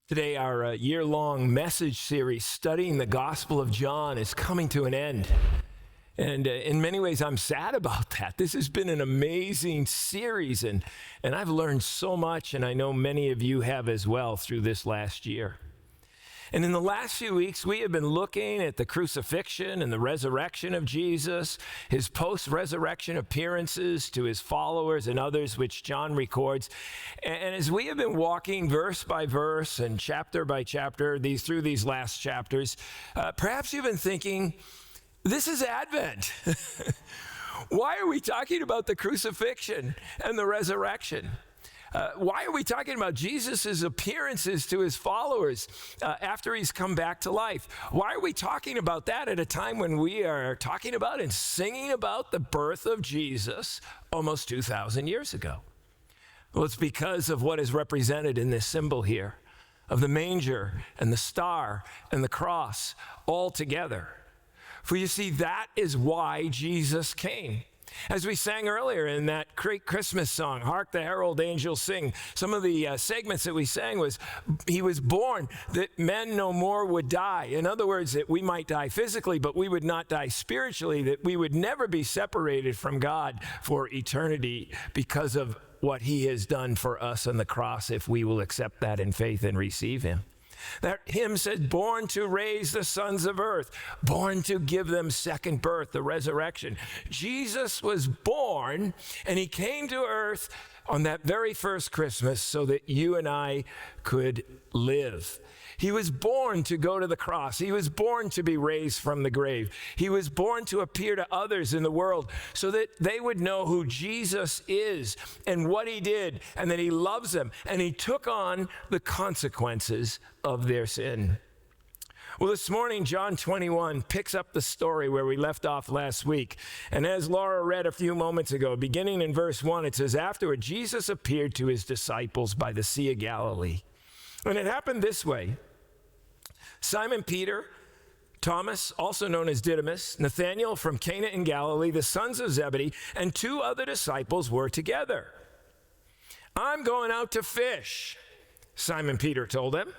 Today, our year-long message series studying the Gospel of John is coming to an end. And in many ways, I'm sad about that. This has been an amazing series, and I've learned so much, and I know many of you have as well through this last year. And in the last few weeks, we have been looking at the crucifixion and the resurrection of Jesus, his post-resurrection appearances to his followers and others, which John records. And as we have been walking verse by verse and chapter by chapter through these last chapters, perhaps you've been thinking, this is Advent. Why are we talking about the crucifixion and the resurrection? Why are we talking about Jesus' appearances to his followers after he's come back to life? Why are we talking about that at a time when we are talking about and singing about the birth of Jesus almost 2,000 years ago? Well, it's because of what is represented in this symbol here of the manger and the star and the cross all together. For you see, that is why Jesus came. As we sang earlier in that great Christmas song, Hark the Herald Angels Sing, some of the segments that we sang was, he was born that men no more would die. In other words, that we might die physically, but we would not die spiritually, that we would never be separated from God for eternity because of what he has done for us on the cross if we will accept that in faith and receive him. That hymn said, born to raise the sons of earth, born to give them second birth, the resurrection. Jesus was born, and he came to earth on that very first Christmas so that you and I could live. He was born to go to the cross. He was born to be raised from the grave. He was born to appear to others in the world so that they would know who Jesus is and what he did and that he loves them. And he took on the consequences of their sin. Well, this morning, John 21 picks up the story where we left off last week. And as Laura read a few moments ago, beginning in verse 1, it says, afterward, Jesus appeared to his disciples by the Sea of Galilee. And it happened this way. Simon Peter, Thomas, also known as Didymus, Nathanael from Cana in Galilee, the sons of Zebedee, and two other disciples were together. I'm going out to fish, Simon Peter told them.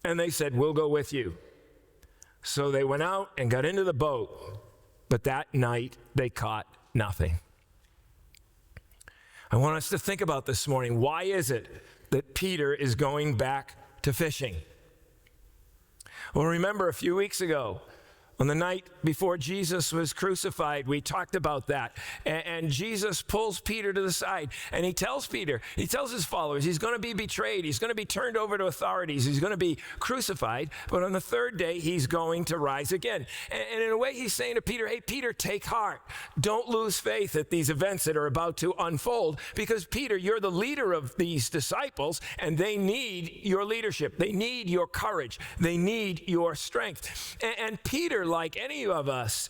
And they said, we'll go with you. So they went out and got into the boat, but that night they caught nothing. I want us to think about this morning. Why is it that Peter is going back to fishing? Well, remember a few weeks ago, on the night before Jesus was crucified, we talked about that. And Jesus pulls Peter to the side, and he tells his followers, he's going to be betrayed. He's going to be turned over to authorities. He's going to be crucified. But on the third day, he's going to rise again. And in a way, he's saying to Peter, hey, Peter, take heart. Don't lose faith at these events that are about to unfold. Because, Peter, you're the leader of these disciples, and they need your leadership. They need your courage. They need your strength. And Peter, like any of us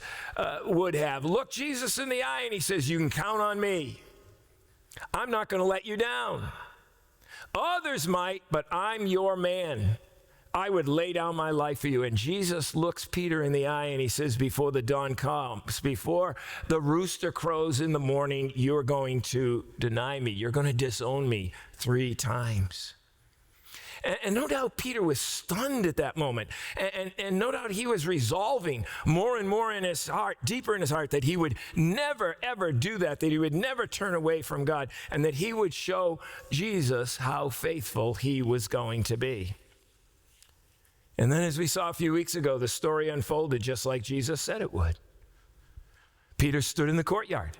would have, looked Jesus in the eye and he says, you can count on me. I'm not going to let you down. Others might, but I'm your man. I would lay down my life for you. And Jesus looks Peter in the eye and he says, before the dawn comes, before the rooster crows in the morning, you're going to deny me. You're going to disown me 3 times. And no doubt Peter was stunned at that moment. And no doubt he was resolving more and more in his heart, deeper in his heart, that he would never, ever do that he would never turn away from God, and that he would show Jesus how faithful he was going to be. And then as we saw a few weeks ago, the story unfolded just like Jesus said it would. Peter stood in the courtyard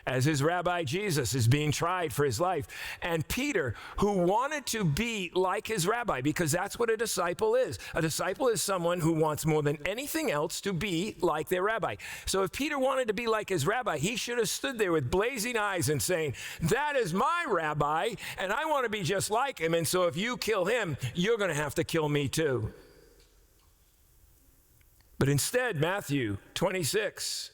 as his rabbi Jesus is being tried for his life. And Peter, who wanted to be like his rabbi, because that's what a disciple is. A disciple is someone who wants more than anything else to be like their rabbi. So if Peter wanted to be like his rabbi, he should have stood there with blazing eyes and saying, that is my rabbi, and I want to be just like him. And so if you kill him, you're going to have to kill me too. But instead, Matthew 26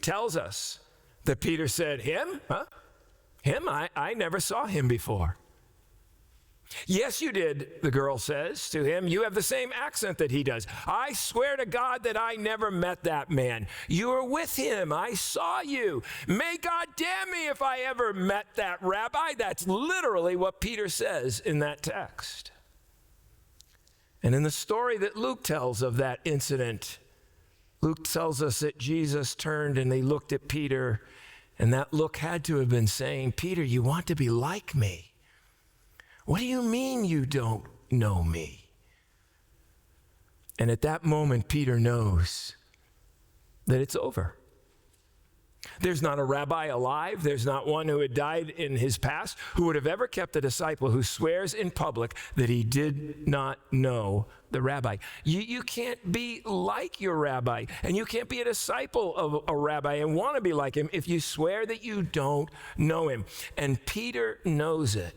tells us that Peter said, him? Huh? Him? I never saw him before. Yes, you did, the girl says to him. You have the same accent that he does. I swear to God that I never met that man. You were with him. I saw you. May God damn me if I ever met that rabbi. That's literally what Peter says in that text. And in the story that Luke tells of that incident, Luke tells us that Jesus turned and he looked at Peter, and that look had to have been saying, Peter, you want to be like me? What do you mean you don't know me? And at that moment, Peter knows that it's over. There's not a rabbi alive. There's not one who had died in his past who would have ever kept a disciple who swears in public that he did not know the rabbi. You can't be like your rabbi, and you can't be a disciple of a rabbi and want to be like him if you swear that you don't know him. And Peter knows it.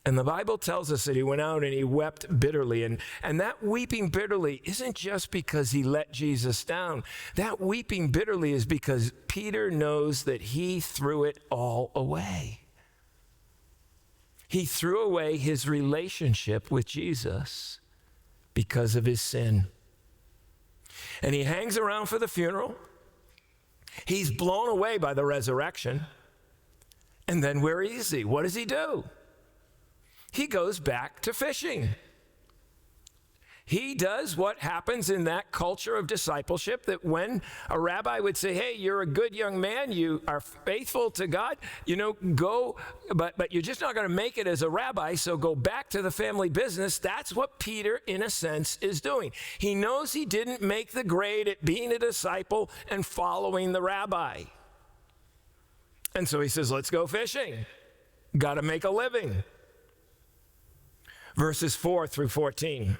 And the Bible tells us that he went out and he wept bitterly. And that weeping bitterly isn't just because he let Jesus down. That weeping bitterly is because Peter knows that he threw it all away. He threw away his relationship with Jesus because of his sin. And he hangs around for the funeral. He's blown away by the resurrection. And then where is he? What does he do? He goes back to fishing. He does what happens in that culture of discipleship, that when a rabbi would say, hey, you're a good young man, you are faithful to God, go, but you're just not going to make it as a rabbi, so go back to the family business. That's what Peter, in a sense, is doing. He knows he didn't make the grade at being a disciple and following the rabbi. And so he says, let's go fishing. Got to make a living. Verses 4 through 14.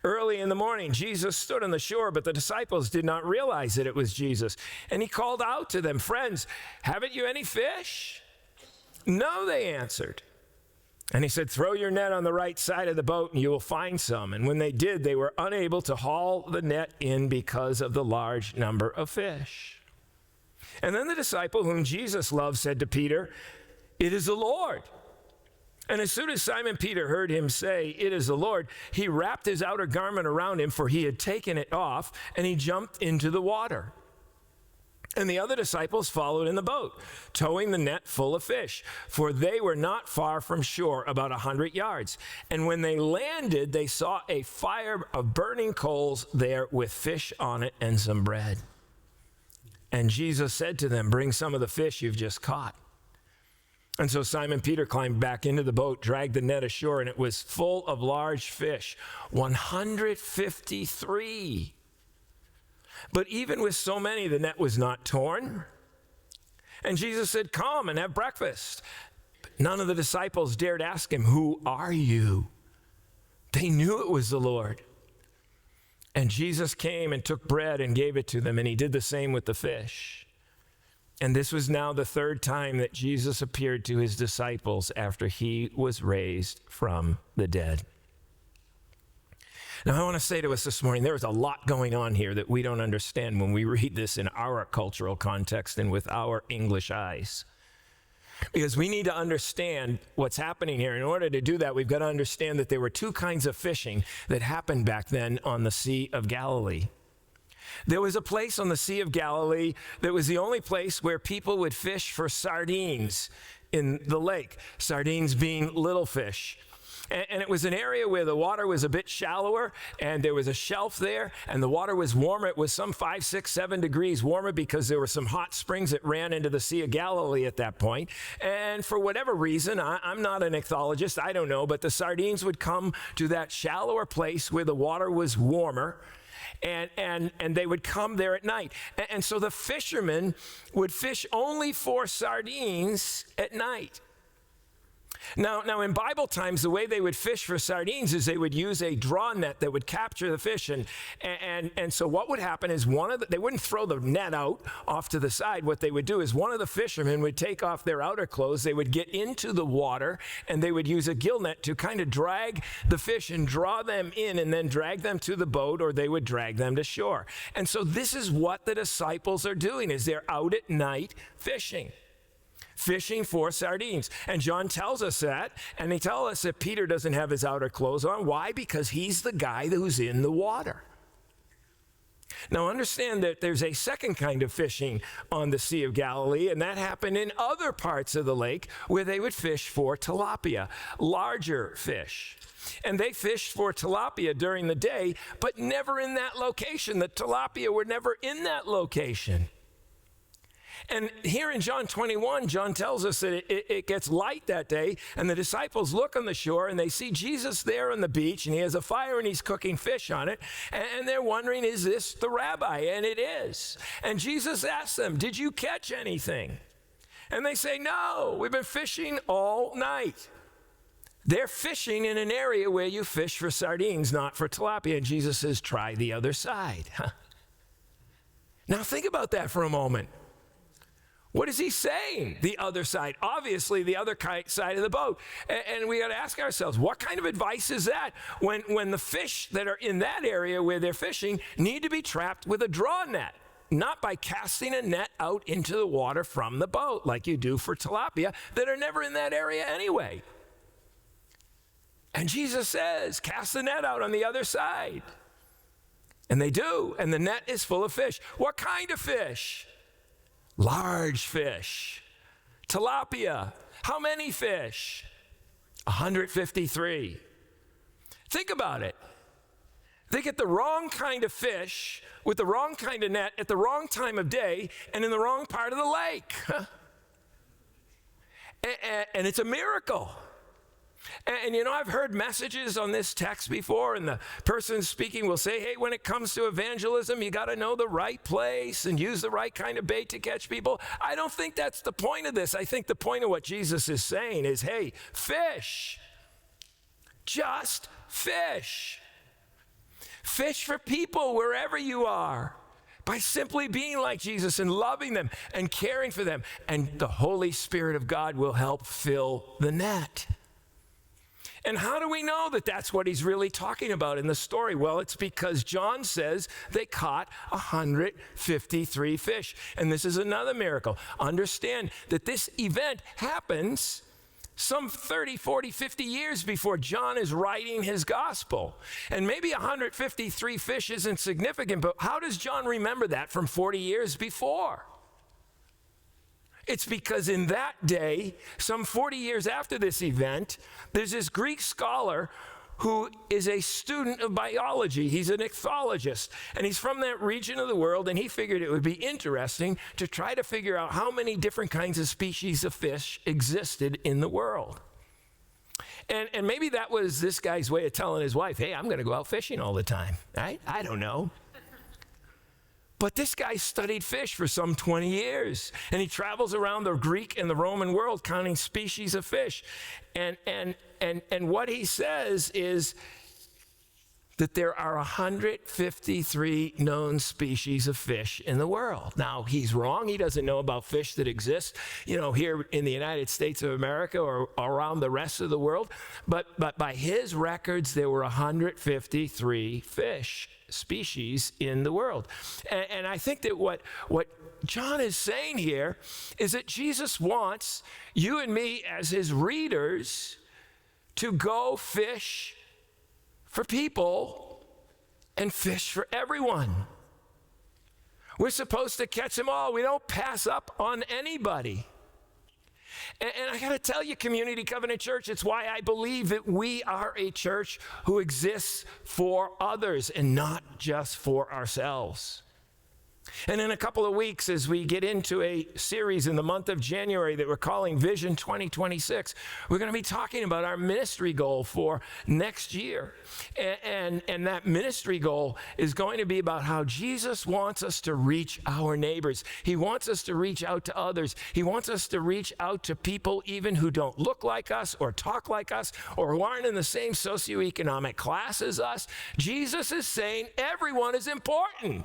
Early in the morning, Jesus stood on the shore, but the disciples did not realize that it was Jesus. And he called out to them, friends, haven't you any fish? No, they answered. And he said, throw your net on the right side of the boat and you will find some. And when they did, they were unable to haul the net in because of the large number of fish. And then the disciple whom Jesus loved said to Peter, it is the Lord. And as soon as Simon Peter heard him say, it is the Lord, he wrapped his outer garment around him, for he had taken it off, and he jumped into the water. And the other disciples followed in the boat, towing the net full of fish, for they were not far from shore, about 100 yards. And when they landed, they saw a fire of burning coals there with fish on it and some bread. And Jesus said to them, bring some of the fish you've just caught. And so Simon Peter climbed back into the boat, dragged the net ashore, and it was full of large fish, 153. But even with so many, the net was not torn. And Jesus said, come and have breakfast. But none of the disciples dared ask him, who are you? They knew it was the Lord. And Jesus came and took bread and gave it to them, and he did the same with the fish. And this was now the third time that Jesus appeared to his disciples after he was raised from the dead. Now, I want to say to us this morning, there is a lot going on here that we don't understand when we read this in our cultural context and with our English eyes. Because we need to understand what's happening here. In order to do that, we've got to understand that there were two kinds of fishing that happened back then on the Sea of Galilee. There was a place on the Sea of Galilee that was the only place where people would fish for sardines in the lake, sardines being little fish. And it was an area where the water was a bit shallower, and there was a shelf there, and the water was warmer. It was some 5, 6, 7 degrees warmer because there were some hot springs that ran into the Sea of Galilee at that point. And for whatever reason, I'm not an ichthyologist, I don't know, but the sardines would come to that shallower place where the water was warmer. And they would come there at night. And so the fishermen would fish only for sardines at night. Now, in Bible times, the way they would fish for sardines is they would use a draw net that would capture the fish. And so what would happen is they wouldn't throw the net out off to the side. What they would do is one of the fishermen would take off their outer clothes. They would get into the water, and they would use a gill net to kind of drag the fish and draw them in and then drag them to the boat, or they would drag them to shore. And so this is what the disciples are doing, is they're out at night fishing for sardines. And John tells us that, and he tells us that Peter doesn't have his outer clothes on. Why? Because he's the guy who's in the water. Now understand that there's a second kind of fishing on the Sea of Galilee, and that happened in other parts of the lake where they would fish for tilapia, larger fish. And they fished for tilapia during the day, but never in that location. The tilapia were never in that location. And here in John 21, John tells us that it gets light that day, and the disciples look on the shore, and they see Jesus there on the beach, and he has a fire, and he's cooking fish on it, and they're wondering, is this the rabbi? And it is. And Jesus asks them, did you catch anything? And they say, no, we've been fishing all night. They're fishing in an area where you fish for sardines, not for tilapia. And Jesus says, try the other side. Now think about that for a moment. What is he saying? The other side. Obviously, the other side of the boat. And we got to ask ourselves, what kind of advice is that when the fish that are in that area where they're fishing need to be trapped with a draw net, not by casting a net out into the water from the boat like you do for tilapia that are never in that area anyway. And Jesus says, cast the net out on the other side. And they do, and the net is full of fish. What kind of fish? Large fish. Tilapia. How many fish? 153. Think about it. They get the wrong kind of fish with the wrong kind of net at the wrong time of day and in the wrong part of the lake. And it's a miracle. And you know, I've heard messages on this text before, and the person speaking will say, hey, when it comes to evangelism, you got to know the right place and use the right kind of bait to catch people. I don't think that's the point of this. I think the point of what Jesus is saying is, hey, fish. Just fish. Fish for people wherever you are by simply being like Jesus and loving them and caring for them. And the Holy Spirit of God will help fill the net. And how do we know that that's what he's really talking about in the story? Well, it's because John says they caught 153 fish. And this is another miracle. Understand that this event happens some 30, 40, 50 years before John is writing his gospel. And maybe 153 fish isn't significant, but how does John remember that from 40 years before? It's because in that day, some 40 years after this event, there's this Greek scholar who is a student of biology. He's an ichthyologist, and he's from that region of the world, and he figured it would be interesting to try to figure out how many different kinds of species of fish existed in the world. And maybe that was this guy's way of telling his wife, hey, I'm going to go out fishing all the time, right? I don't know. But this guy studied fish for some 20 years, and he travels around the Greek and the Roman world counting species of fish. And what he says is that there are 153 known species of fish in the world. Now, he's wrong. He doesn't know about fish that exist, here in the United States of America or around the rest of the world. But by his records, there were 153 fish species in the world. And I think that what John is saying here is that Jesus wants you and me as his readers to go fish for people and fish for everyone. We're supposed to catch them all. We don't pass up on anybody. And I got to tell you, Community Covenant Church, it's why I believe that we are a church who exists for others and not just for ourselves. And in a couple of weeks, as we get into a series in the month of January that we're calling Vision 2026, we're going to be talking about our ministry goal for next year. And that ministry goal is going to be about how Jesus wants us to reach our neighbors. He wants us to reach out to others. He wants us to reach out to people even who don't look like us or talk like us or who aren't in the same socioeconomic class as us. Jesus is saying everyone is important.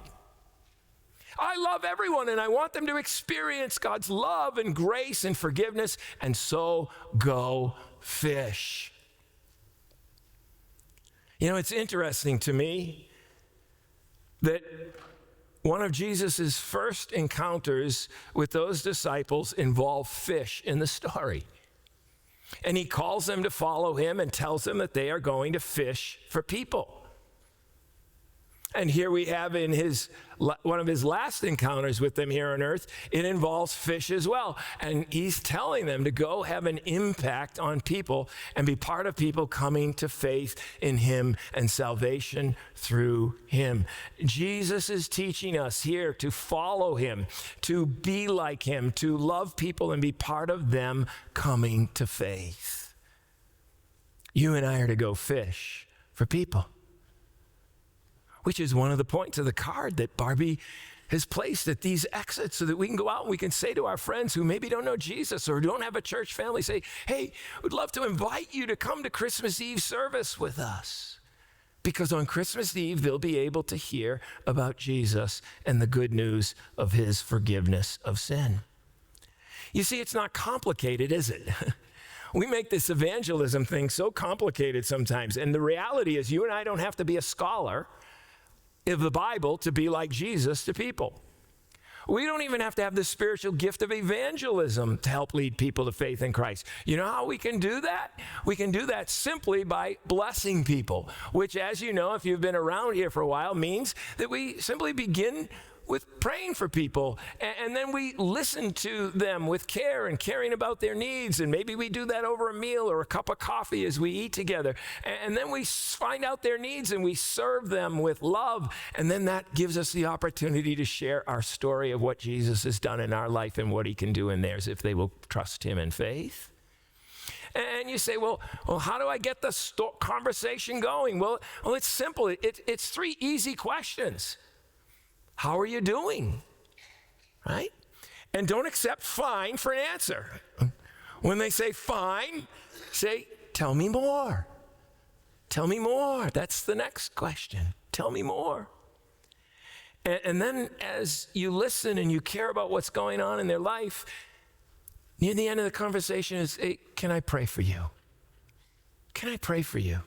I love everyone, and I want them to experience God's love and grace and forgiveness, and so go fish. It's interesting to me that one of Jesus' first encounters with those disciples involved fish in the story. And he calls them to follow him and tells them that they are going to fish for people. And here we have in one of his last encounters with them here on earth, it involves fish as well. And he's telling them to go have an impact on people and be part of people coming to faith in him and salvation through him. Jesus is teaching us here to follow him, to be like him, to love people and be part of them coming to faith. You and I are to go fish for people, which is one of the points of the card that Barbie has placed at these exits so that we can go out and we can say to our friends who maybe don't know Jesus or don't have a church family, say, hey, we'd love to invite you to come to Christmas Eve service with us. Because on Christmas Eve, they'll be able to hear about Jesus and the good news of his forgiveness of sin. You see, it's not complicated, is it? We make this evangelism thing so complicated sometimes. And the reality is you and I don't have to be a scholar of the Bible to be like Jesus to people. We don't even have to have the spiritual gift of evangelism to help lead people to faith in Christ. You know how we can do that? We can do that simply by blessing people, which, as you know, if you've been around here for a while, means that we simply begin with praying for people, and then we listen to them with care and caring about their needs, and maybe we do that over a meal or a cup of coffee as we eat together, and then we find out their needs and we serve them with love, and then that gives us the opportunity to share our story of what Jesus has done in our life and what he can do in theirs if they will trust him in faith. And you say, well, how do I get the conversation going? Well, it's simple. It's three easy questions. How are you doing? Right? And don't accept fine for an answer. When they say fine, say, tell me more. Tell me more. That's the next question. Tell me more. And then as you listen and you care about what's going on in their life, near the end of the conversation is, hey, can I pray for you? Can I pray for you?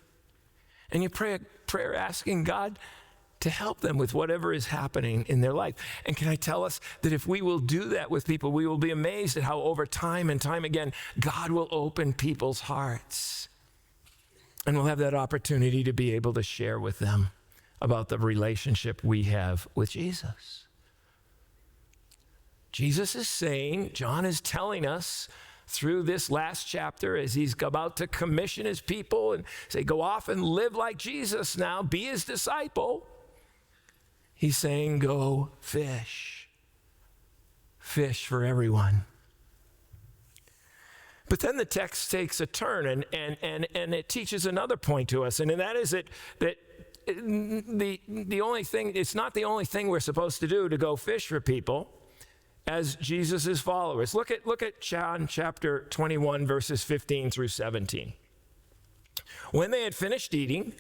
And you pray a prayer asking God to help them with whatever is happening in their life. And can I tell us that if we will do that with people, we will be amazed at how over time and time again, God will open people's hearts. And we'll have that opportunity to be able to share with them about the relationship we have with Jesus. Jesus is saying, John is telling us through this last chapter as he's about to commission his people and say, go off and live like Jesus now, be his disciple. He's saying, go fish. Fish for everyone. But then the text takes a turn and it teaches another point to us, and that is that the only thing, it's not the only thing we're supposed to do to go fish for people as Jesus' followers. Look at John chapter 21, verses 15 through 17. When they had finished eating,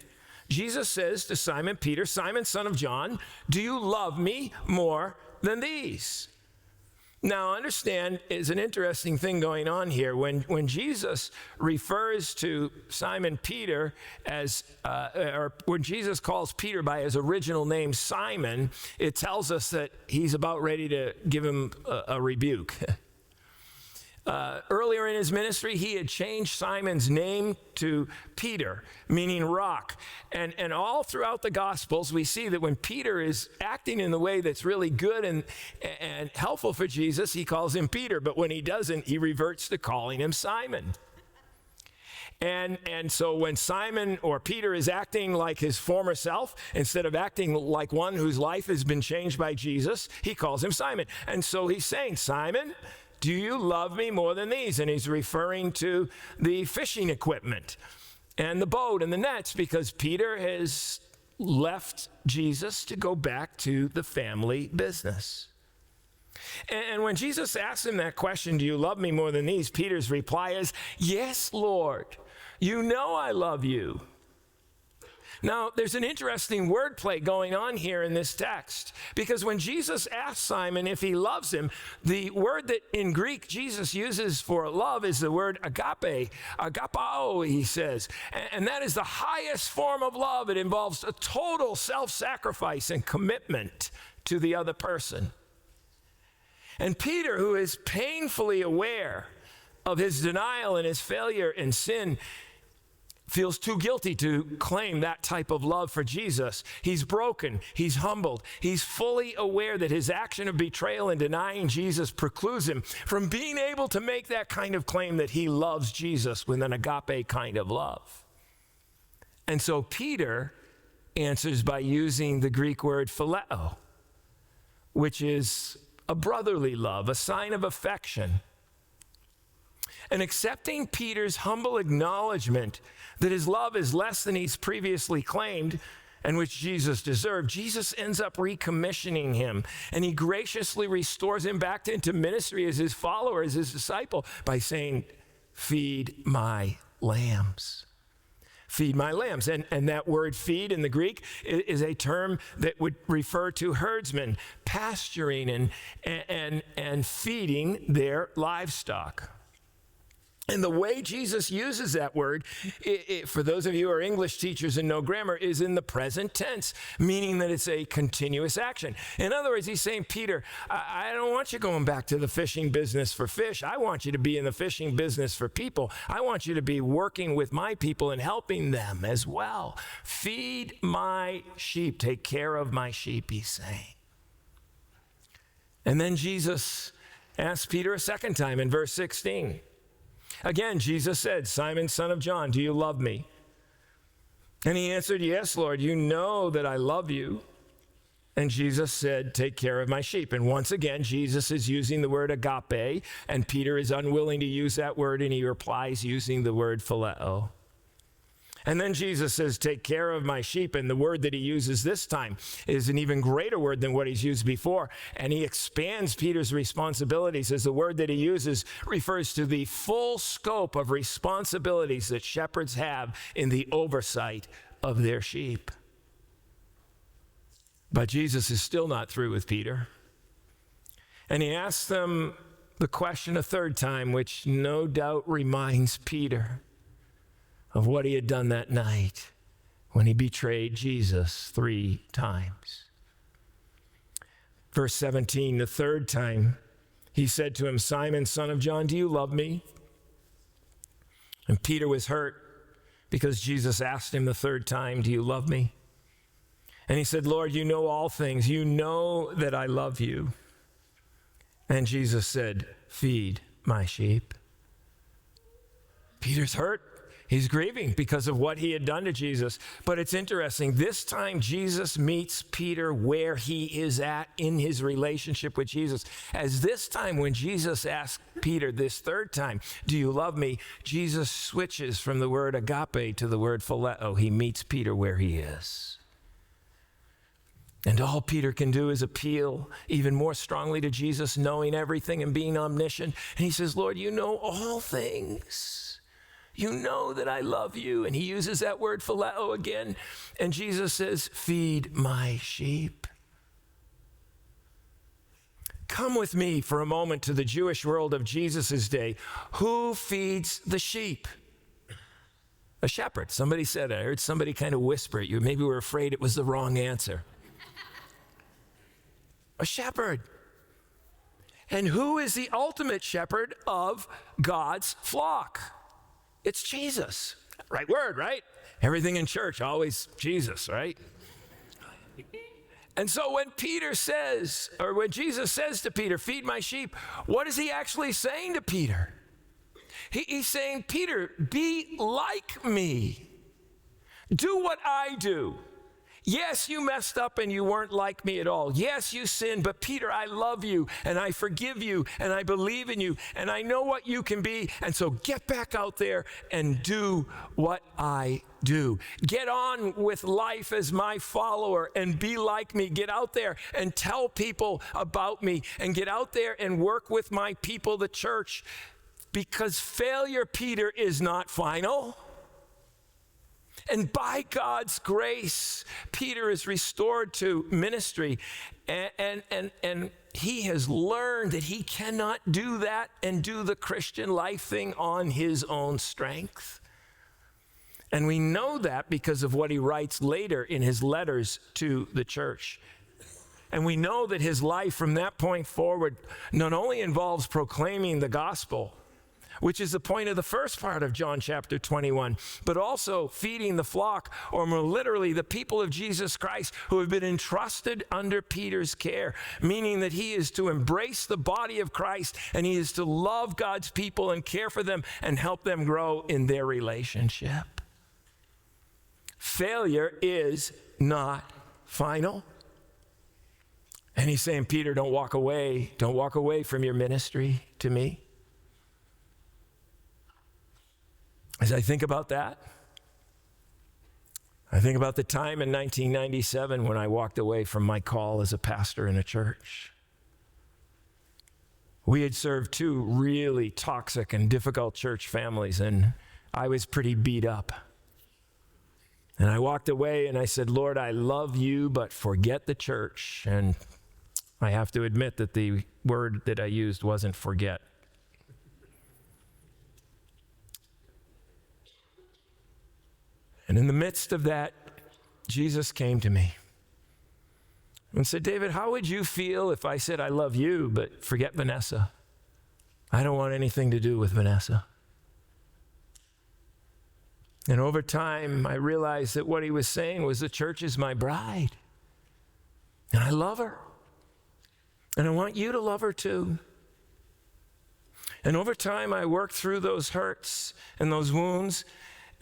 Jesus says to Simon Peter, Simon, son of John, do you love me more than these? Now, understand, is an interesting thing going on here. When Jesus refers to Simon Peter as, or when Jesus calls Peter by his original name, Simon, it tells us that he's about ready to give him a rebuke. Earlier in his ministry, he had changed Simon's name to Peter, meaning rock. And all throughout the Gospels, we see that when Peter is acting in the way that's really good and helpful for Jesus, he calls him Peter. But when he doesn't, he reverts to calling him Simon. And so when Simon or Peter is acting like his former self, instead of acting like one whose life has been changed by Jesus, he calls him Simon. And so he's saying, Simon, do you love me more than these? And he's referring to the fishing equipment and the boat and the nets, because Peter has left Jesus to go back to the family business. And when Jesus asks him that question, do you love me more than these? Peter's reply is, yes, Lord, you know I love you. Now, there's an interesting wordplay going on here in this text, because when Jesus asks Simon if he loves him, the word that in Greek Jesus uses for love is the word agape, agapao, he says. And that is the highest form of love. It involves a total self-sacrifice and commitment to the other person. And Peter, who is painfully aware of his denial and his failure in sin, feels too guilty to claim that type of love for Jesus. He's broken. He's humbled. He's fully aware that his action of betrayal and denying Jesus precludes him from being able to make that kind of claim that he loves Jesus with an agape kind of love. And so Peter answers by using the Greek word phileo, which is a brotherly love, a sign of affection. And accepting Peter's humble acknowledgement that his love is less than he's previously claimed and which Jesus deserved, Jesus ends up recommissioning him, and he graciously restores him back into ministry as his follower, as his disciple, by saying, "Feed my lambs." Feed my lambs. And that word feed in the Greek is a term that would refer to herdsmen pasturing and feeding their livestock. And the way Jesus uses that word, for those of you who are English teachers and know grammar, is in the present tense, meaning that it's a continuous action. In other words, he's saying, Peter, I don't want you going back to the fishing business for fish. I want you to be in the fishing business for people. I want you to be working with my people and helping them as well. Feed my sheep. Take care of my sheep, he's saying. And then Jesus asked Peter a second time in verse 16. Again, Jesus said, "Simon, son of John, do you love me?" And he answered, "Yes, Lord, you know that I love you." And Jesus said, "Take care of my sheep." And once again, Jesus is using the word agape, and Peter is unwilling to use that word, and he replies using the word phileo. And then Jesus says, "Take care of my sheep." And the word that he uses this time is an even greater word than what he's used before. And he expands Peter's responsibilities, as the word that he uses refers to the full scope of responsibilities that shepherds have in the oversight of their sheep. But Jesus is still not through with Peter. And he asks them the question a third time, which no doubt reminds Peter of what he had done that night when he betrayed Jesus 3 times. Verse 17, the third time, he said to him, "Simon, son of John, do you love me?" And Peter was hurt because Jesus asked him the third time, "Do you love me?" And he said, "Lord, you know all things. You know that I love you." And Jesus said, "Feed my sheep." Peter's hurt. He's grieving because of what he had done to Jesus. But it's interesting. This time, Jesus meets Peter where he is at in his relationship with Jesus. As this time, when Jesus asked Peter this third time, "Do you love me?" Jesus switches from the word agape to the word phileo. He meets Peter where he is. And all Peter can do is appeal even more strongly to Jesus, knowing everything and being omniscient. And he says, "Lord, you know all things. You know that I love you." And he uses that word phileo again. And Jesus says, "Feed my sheep." Come with me for a moment to the Jewish world of Jesus' day. Who feeds the sheep? A shepherd. Somebody said it. I heard somebody kind of whisper at you. Maybe we're afraid it was the wrong answer. A shepherd. And who is the ultimate shepherd of God's flock? It's Jesus. Right word, right? Everything in church, always Jesus, right? And so when Peter says, or when Jesus says to Peter, "Feed my sheep," what is he actually saying to Peter? He's saying, "Peter, be like me. Do what I do. Yes, you messed up and you weren't like me at all. Yes, you sinned, but Peter, I love you and I forgive you and I believe in you and I know what you can be. And so get back out there and do what I do. Get on with life as my follower and be like me. Get out there and tell people about me and get out there and work with my people, the church, because failure, Peter, is not final. And by God's grace, Peter is restored to ministry, and he has learned that he cannot do that and do the Christian life thing on his own strength. And we know that because of what he writes later in his letters to the church. And we know that his life from that point forward not only involves proclaiming the gospel, which is the point of the first part of John chapter 21, but also feeding the flock, or more literally, the people of Jesus Christ who have been entrusted under Peter's care, meaning that he is to embrace the body of Christ and he is to love God's people and care for them and help them grow in their relationship. Failure is not final. And he's saying, Peter, don't walk away. Don't walk away from your ministry to me. As I think about that, I think about the time in 1997 when I walked away from my call as a pastor in a church. We had served two really toxic and difficult church families, and I was pretty beat up. And I walked away and I said, Lord, I love you, but forget the church. And I have to admit that the word that I used wasn't forget. And in the midst of that, Jesus came to me and said, David, how would you feel if I said I love you, but forget Vanessa? I don't want anything to do with Vanessa. And over time, I realized that what he was saying was the church is my bride. And I love her. And I want you to love her too. And over time, I worked through those hurts and those wounds,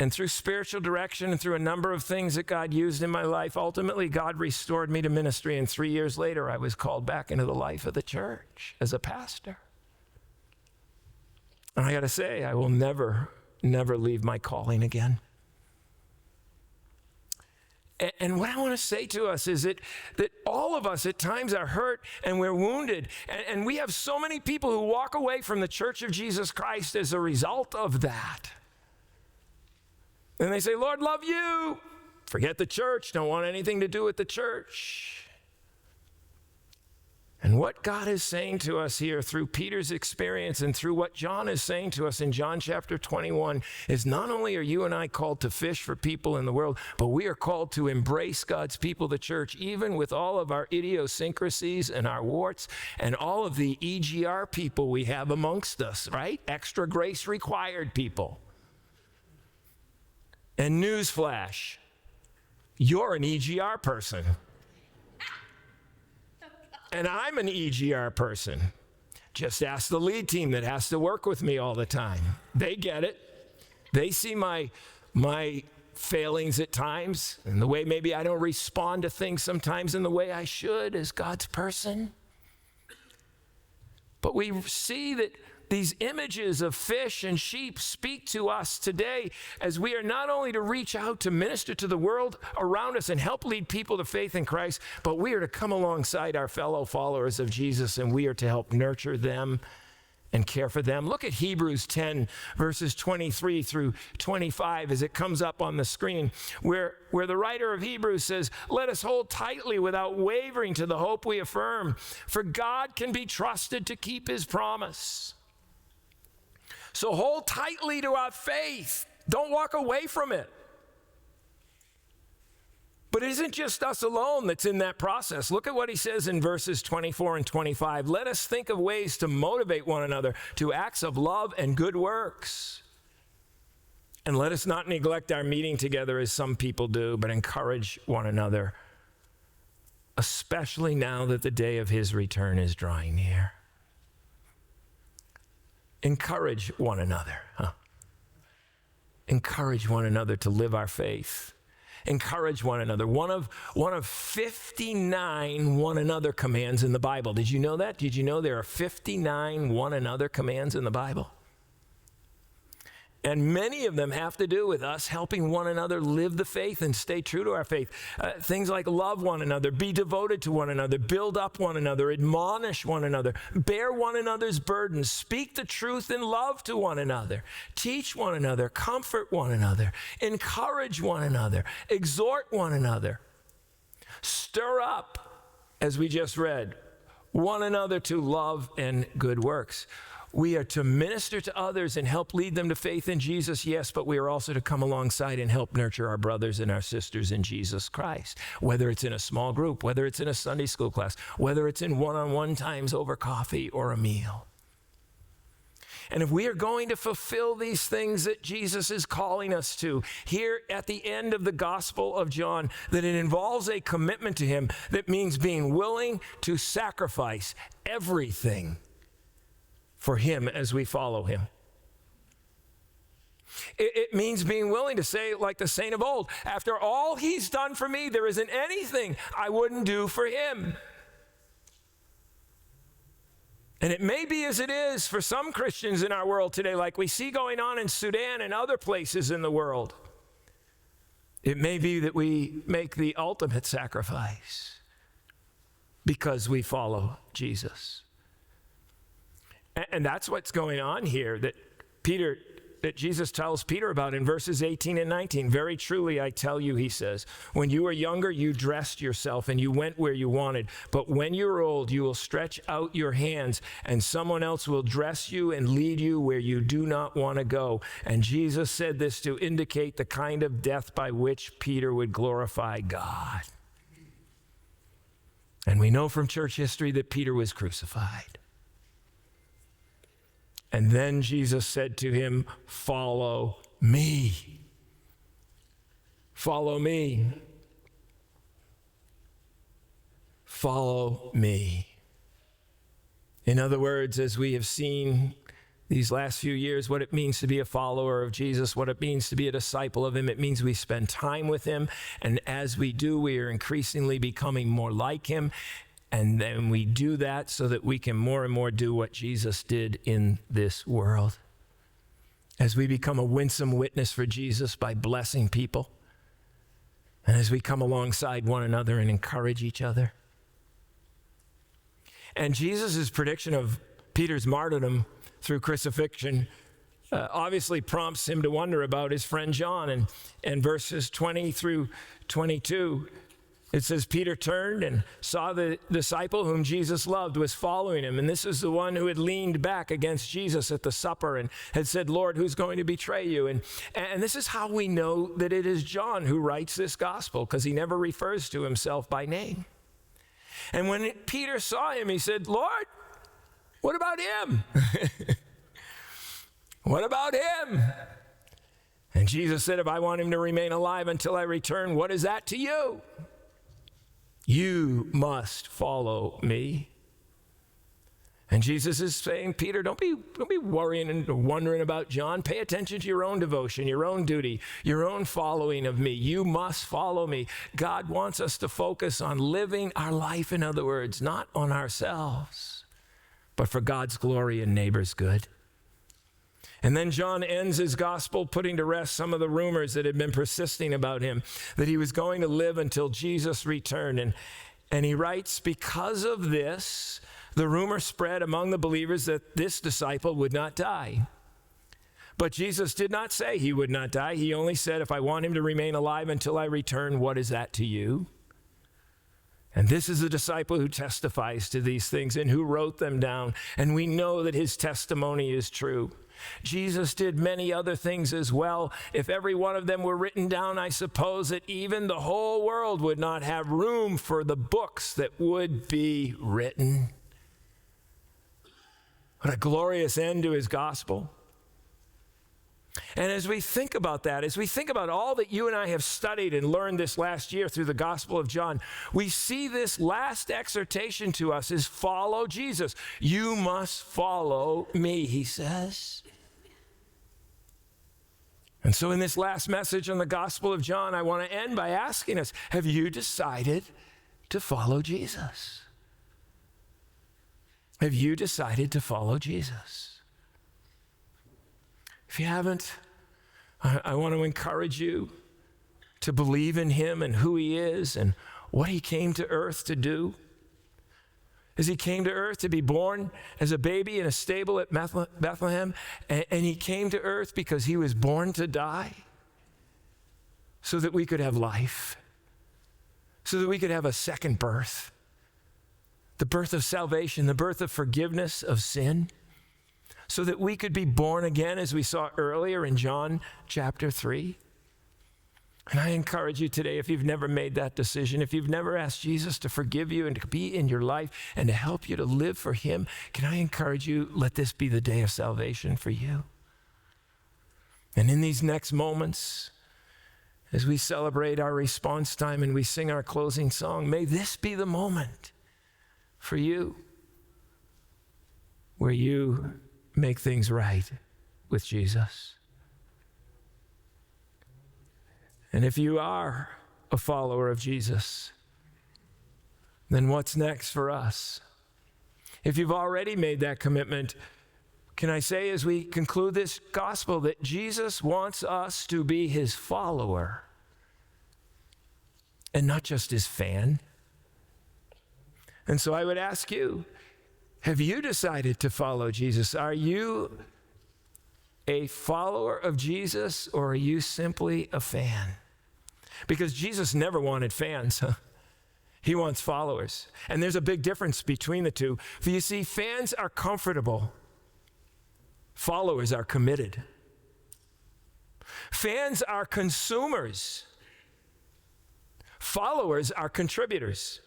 and through spiritual direction and through a number of things that God used in my life. Ultimately, God restored me to ministry, and 3 years later, I was called back into the life of the church as a pastor. And I got to say, I will never leave my calling again. And what I want to say to us is that all of us at times are hurt and we're wounded. And we have so many people who walk away from the Church of Jesus Christ as a result of that. And they say, Lord, love you. Forget the church. Don't want anything to do with the church. And what God is saying to us here through Peter's experience and through what John is saying to us in John chapter 21 is not only are you and I called to fish for people in the world, but we are called to embrace God's people, the church, even with all of our idiosyncrasies and our warts and all of the EGR people we have amongst us, right? Extra grace required people. And newsflash, you're an EGR person. And I'm an EGR person. Just ask the lead team that has to work with me all the time. They get it. They see my failings at times and the way maybe I don't respond to things sometimes in the way I should as God's person. But we see that these images of fish and sheep speak to us today as we are not only to reach out to minister to the world around us and help lead people to faith in Christ, but we are to come alongside our fellow followers of Jesus and we are to help nurture them and care for them. Look at Hebrews 10, verses 23 through 25 as it comes up on the screen, where the writer of Hebrews says, let us hold tightly without wavering to the hope we affirm, for God can be trusted to keep his promise. So hold tightly to our faith. Don't walk away from it. But it isn't just us alone that's in that process. Look at what he says in verses 24 and 25. Let us think of ways to motivate one another to acts of love and good works. And let us not neglect our meeting together as some people do, but encourage one another, especially now that the day of his return is drawing near. Encourage one another. Encourage one another to live our faith. Encourage one another. One of 59 one another commands in the Bible. Did you know that? Did you know there are 59 one another commands in the Bible? And many of them have to do with us helping one another live the faith and stay true to our faith. Things like love one another, be devoted to one another, build up one another, admonish one another, bear one another's burdens, speak the truth in love to one another, teach one another, comfort one another, encourage one another, exhort one another, stir up, as we just read, one another to love and good works. We are to minister to others and help lead them to faith in Jesus, yes, but we are also to come alongside and help nurture our brothers and our sisters in Jesus Christ, whether it's in a small group, whether it's in a Sunday school class, whether it's in one-on-one times over coffee or a meal. And if we are going to fulfill these things that Jesus is calling us to, here at the end of the Gospel of John, that it involves a commitment to him that means being willing to sacrifice everything for him as we follow him. It means being willing to say, like the saint of old, after all he's done for me, there isn't anything I wouldn't do for him. And it may be as it is for some Christians in our world today, like we see going on in Sudan and other places in the world. It may be that we make the ultimate sacrifice because we follow Jesus. And that's what's going on here that Jesus tells Peter about in verses 18 and 19. Very truly, I tell you, he says, when you were younger, you dressed yourself and you went where you wanted. But when you're old, you will stretch out your hands and someone else will dress you and lead you where you do not want to go. And Jesus said this to indicate the kind of death by which Peter would glorify God. And we know from church history that Peter was crucified. And then Jesus said to him, follow me. Follow me. Follow me. In other words, as we have seen these last few years, what it means to be a follower of Jesus, what it means to be a disciple of him, it means we spend time with him. And as we do, we are increasingly becoming more like him. And then we do that so that we can more and more do what Jesus did in this world. As we become a winsome witness for Jesus by blessing people, and as we come alongside one another and encourage each other. And Jesus' prediction of Peter's martyrdom through crucifixion obviously prompts him to wonder about his friend John. And verses 20 through 22, it says, Peter turned and saw the disciple whom Jesus loved was following him. And this is the one who had leaned back against Jesus at the supper and had said, Lord, who's going to betray you? And this is how we know that it is John who writes this gospel, because he never refers to himself by name. And when Peter saw him, he said, Lord, what about him? What about him? And Jesus said, if I want him to remain alive until I return, what is that to you? You must follow me. And Jesus is saying, Peter, don't be worrying and wondering about John. Pay attention to your own devotion, your own duty, your own following of me. You must follow me. God wants us to focus on living our life, in other words, not on ourselves, but for God's glory and neighbor's good. And then John ends his gospel putting to rest some of the rumors that had been persisting about him, that he was going to live until Jesus returned. And he writes, because of this, the rumor spread among the believers that this disciple would not die. But Jesus did not say he would not die. He only said, if I want him to remain alive until I return, what is that to you? And this is a disciple who testifies to these things and who wrote them down. And we know that his testimony is true. Jesus did many other things as well. If every one of them were written down, I suppose that even the whole world would not have room for the books that would be written. What a glorious end to his gospel. And as we think about that, as we think about all that you and I have studied and learned this last year through the Gospel of John, we see this last exhortation to us is follow Jesus. You must follow me, he says. And so in this last message on the Gospel of John, I want to end by asking us, have you decided to follow Jesus? Have you decided to follow Jesus? If you haven't, I want to encourage you to believe in him and who he is and what he came to earth to do. As he came to earth to be born as a baby in a stable at Bethlehem, and he came to earth because he was born to die so that we could have life, so that we could have a second birth, the birth of salvation, the birth of forgiveness of sin, so that we could be born again, as we saw earlier in John chapter 3. And I encourage you today, if you've never made that decision, if you've never asked Jesus to forgive you and to be in your life and to help you to live for him, can I encourage you, let this be the day of salvation for you. And in these next moments, as we celebrate our response time and we sing our closing song, may this be the moment for you where you make things right with Jesus. And if you are a follower of Jesus, then what's next for us? If you've already made that commitment, can I say as we conclude this gospel that Jesus wants us to be his follower and not just his fan? And so I would ask you, have you decided to follow Jesus? Are you a follower of Jesus, or are you simply a fan? Because Jesus never wanted fans. He wants followers. And there's a big difference between the two. For you see, fans are comfortable. Followers are committed. Fans are consumers. Followers are contributors.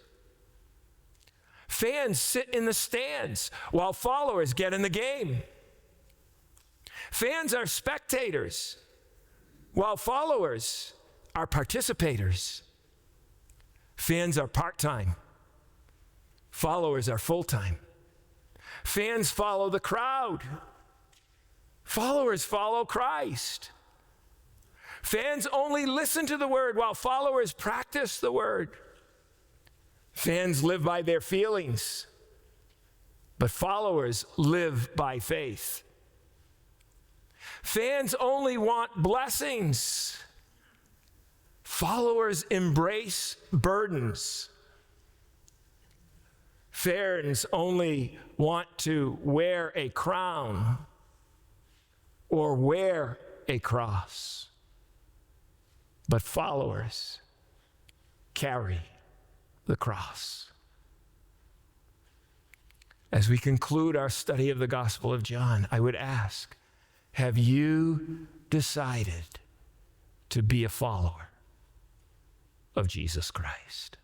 Fans sit in the stands while followers get in the game. Fans are spectators, while followers are participators. Fans are part-time. Followers are full-time. Fans follow the crowd. Followers follow Christ. Fans only listen to the word while followers practice the word. Fans live by their feelings, but followers live by faith. Fans only want blessings. Followers embrace burdens. Fans only want to wear a crown or wear a cross. But followers carry the cross. As we conclude our study of the Gospel of John, I would ask, have you decided to be a follower of Jesus Christ?